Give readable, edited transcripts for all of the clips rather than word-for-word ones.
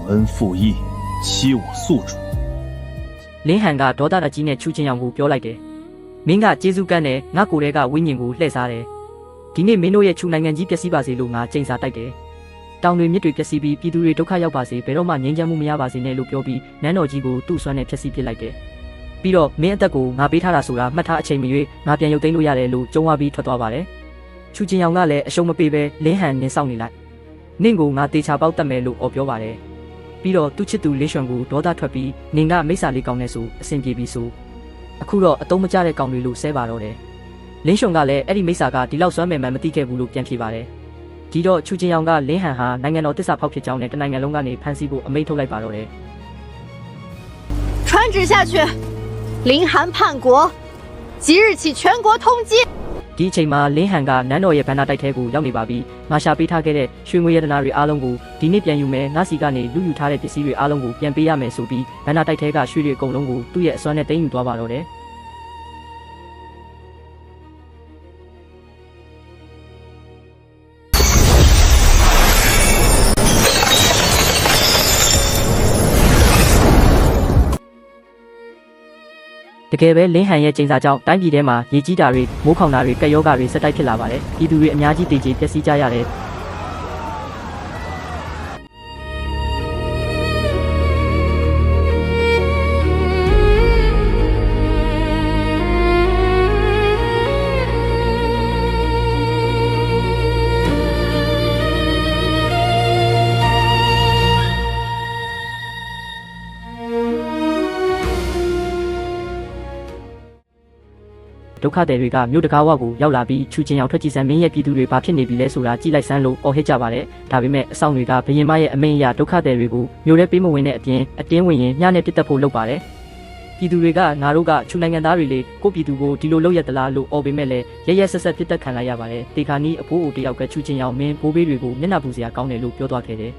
恩负义，欺我宿主。 လင်းဟန်ကဒေါသအကြီးနဲ့ချူချင်းအောင်ကိုပြောလိုက်တယ်။မင်းကကျေးဇူးကမ်းနဲ့ငါကိုယ်တည်းကဝိညာဉ်ကိုလှည့်စားတယ်။ဒီနေ့မင်းတို့ရဲ့ချူနိုင်ငံကြီးပျက်စီးပါစေလို့ငါကြိမ်စာတိုက်တယ်။တောင်တွေမြစ်တွေပျက်စီးပြီးပြည်သူတွေဒုက္ခရောက်ပါစေဘယ်တော့မှငြိမ်းချမ်းမှုမရပါစေနဲ့လို့ပြောပြီးနန်းတော်ကြီးကိုသူ့ဆွမ်းနဲ့ဖျက်ဆီးပစ်လိုက်တယ်။ပြီးတော့မင်းအသက်ကိုငါပေးထားတာဆိုတာမှတ်ထားအချိန်မရွေးငါပြန်ရုပ်သိမ်းလို့ရတယ်လို့ကြုံဝါပြီးထွက်သွားပါတယ်။ချူချင်းအောင်ကလည်းအရှုံးမပေးပဲလင်းဟန်နင်းဆောင်နေလိုက်။နင့်ကိုငါတေချာပေါက်တတ်မယ်လို့အော်ပြောပါတယ်။ ပြီးတော့သူ့ချစ်သူလေးရွှန်ကိုဒေါသထွက်ပြီးနင်ကမိစ္ဆာလေးကောင်းနေဆိုအဆင်ပြေပြီဆိုအခုတော့အတုံးမကျတဲ့ကောင်တွေလို့ဆဲပါတော့တယ်လင်းရွှန်ကလည်းအဲ့ဒီမိစ္ဆာကဒီလောက်စွမ်းမယ်မှန်မသိခဲ့ဘူးလို့ပြန်ဖြေပါတယ်ဒီတော့ချူချင်းအောင်ကလင်းဟန်ဟာနိုင်ငံတော်တစ္ဆာဖောက်ဖြစ်ကြောင်းနဲ့တနိုင်ငံလုံးကနေဖမ်းဆီးဖို့အမိန့်ထုတ်လိုက်ပါတော့တယ်传旨下去林韩叛国即日起全国通缉 ဒီအချိန်မှာလင်းဟန်ကနန်းတော်ရဲ့ဘန္နာတိုက်ထဲကိုရောက်နေပါပြီငါရှာပေးထားခဲ့တဲ့ရွှေငွေရတနာတွေအားလုံးကိုဒီနေ့ပြန်ယူမယ်ငါစီကနေလူယူထားတဲ့ပစ္စည်းတွေအားလုံးကိုပြန်ပေးရမယ်ဆိုပြီးဘန္နာတိုက်ထဲကရွှေတွေအကုန်လုံးကိုသူ့ရဲ့အစွမ်းနဲ့တင်းယူသွားပါတော့တယ်တကယ်ပဲလင်းဟန်ရဲ့ကျင်းစာကြောင့်တိုင်းပြည်ထဲမှာရေကြီးတာတွေမိုးခေါင်တာတွေကက်ယောဂါတွေဆက်တိုက်ဖြစ်လာပါတယ်ပြည်သူတွေအများကြီးတည်ကြည်ပျက်စီးကြရတယ်ဒုက္ခသည်တွေကမြို့တကားဝကိုရောက်လာပြီးချူချင်းအောင်ထွက်ကြည့်စမ်းမင်းရဲ့ပြည်သူတွေဘာဖြစ်နေပြီလဲဆိုတာကြည့်လိုက်စမ်းလို့အော်ဟစ်ကြပါတယ်ဒါပေမဲ့အဆောင်တွေကဘရင်မရဲ့အမိန့်အရဒုက္ခသည်တွေကိုမြို့ထဲပေးမဝင်တဲ့အပြင်အတင်းဝင်ရင်ညနဲ့ပြစ်တက်ဖို့လုပ်ပါတယ်ပြည်သူတွေကငါတို့ကချူနိုင်ငံသားတွေလေကိုပြည်သူကိုဒီလိုလုပ်ရသလားလို့အော်ပေမဲ့လည်းရရဆက်ဆက်ပြစ်တက်ခံလိုက်ရပါတယ်တေခါနီးအဖိုးအိုတယောက်ကချူချင်းအောင်မင်းဘိုးဘေးတွေကိုမျက်နှာပူစရာကောင်းတယ်လို့ပြောသွားခဲ့တယ်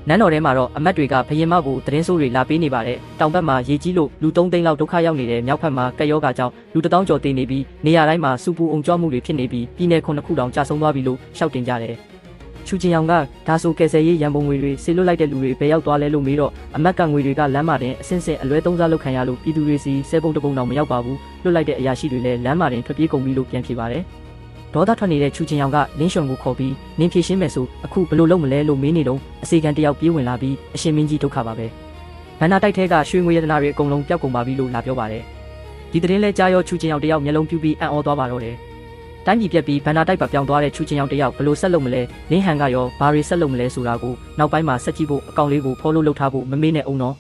နန်းတော်ထဲမှာတော့အမတ်တွေကဘရင်မကိုသတင်းဆိုးတွေလာပေးနေပါတယ်။တောင်ဘက်မှာရေကြီးလို့လူ3သိန်းလောက်ဒုက္ခရောက်နေတဲ့မြောက်ဘက်မှာကက်ယောဂါကြောင့်လူ1000ကျော်တည်နေပြီးနေရာတိုင်းမှာစူပူအုံကြွမှုတွေဖြစ်နေပြီးပြည်내9ခုတောင်ကြာဆုံးသွားပြီလို့ရှောက်တင်ကြတယ်။ချူချင်းအောင်ကဒါဆိုကယ်ဆယ်ရေးရန်ပုံငွေတွေဆေလွတ်လိုက်တဲ့လူတွေဘယ်ရောက်သွားလဲလို့မေးတော့အမတ်ကငွေတွေကလမ်းမှာတင်အစင်းစင်းအလွဲသုံးစားလုပ်ခံရလို့ပြည်သူတွေစီဆဲပုံတပုံတောင်မရောက်ပါဘူး။လွတ်လိုက်တဲ့အရာရှိတွေလည်းလမ်းမှာတင်ထွက်ပြေးကုန်ပြီလို့ပြန်ဖြေပါတယ်။ဒေါသထွက်နေတဲ့ချူချင်းအောင်ကလင်းရွှန်ကိုခေါ်ပြီးနင်းဖြေရှင်းမယ်ဆိုအခုဘယ်လိုလုပ်မလဲလို့မေးနေတော့အစီကံတယောက်ပြေးဝင်လာပြီးအရှင်မင်းကြီးဒုက္ခပါပဲဘန္နာတိုက်ထဲကရွှေငွေရတနာတွေအကုန်လုံးပျောက်ကုန်ပါပြီလို့လာပြောပါတယ်ဒီသတင်းလဲကြားရောချူချင်းအောင်တယောက်မျက်လုံးပြူပြီးအံ့ဩသွားပါတော့တယ်တိုင်းပြည်ပြက်ပြီးဘန္နာတိုက်ပါပြောင်းသွားတဲ့ချူချင်းအောင်တယောက်ဘယ်လိုဆက်လုပ်မလဲလင်းဟန်ကရောဘာတွေဆက်လုပ်မလဲဆိုတာကိုနောက်ပိုင်းမှာဆက်ကြည့်ဖို့အကောင့်လေးကိုဖော်လို့လုပ်ထားဖို့မမေ့နဲ့အောင်နော်